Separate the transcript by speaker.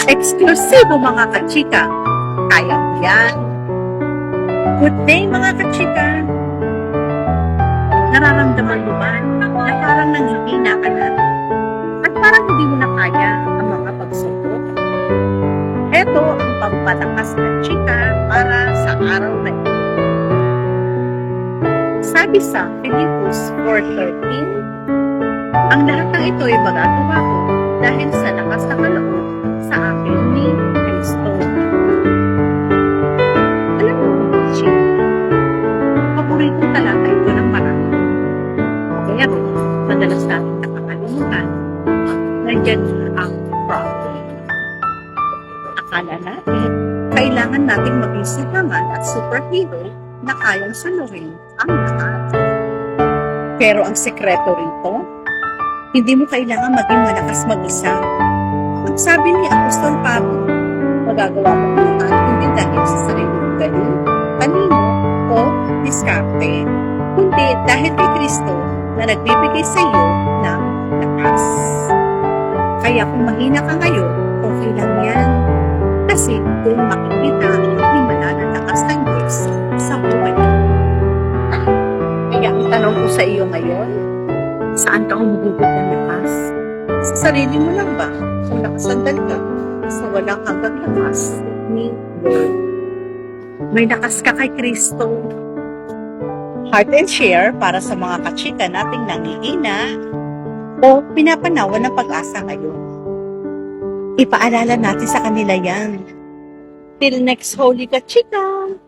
Speaker 1: Eksklusibo mga kachika. Kaya mo yan. Good day mga kachika. Nararamdaman mo ba na parang nanghihina ka na? At parang hindi mo na kaya ang mga pagsubok? Ito ang pampalakas na chika para sa araw na ito. Sabi sa Filipos 4:13, ang lahat ng ito ay magagawa ko dahil sa lakas na kaloob sa akin ni Kristo. Alam mo ba, chika? Paboritong talata ito ng marami. Kaya madalas natin nakakalimutan, nandiyan ang problem. Akala natin, kailangan nating maging Superman at superhero na kayang saluhin ang lahat. Pero ang sekreto rito, hindi mo kailangan maging malakas mag-isa. Ang sabi ni Apostol Pablo, magagawa mo lahat hindi dahil sa sarili mong galing, talino o diskarte, kundi dahil kay Kristo na nagbibigay sa iyo ng lakas. Kaya kung mahina ka ngayon, okay lang yan. Kasi kung makikita ang himala ng lakas ng Diyos sa buhay mo. Kaya ang tanong ko sa iyo ngayon, saan ka humuhugot ng lakas? Sa sarili mo lang ba? Kung nakasandal ka sa walang hanggang lakas ni Lord. May lakas ka kay Kristo. Heart and share para sa mga kachika nating nangihina o pinapanawan ng pag-asa ngayon. Ipaalala natin sa kanila yan. Till next Holy Kachika!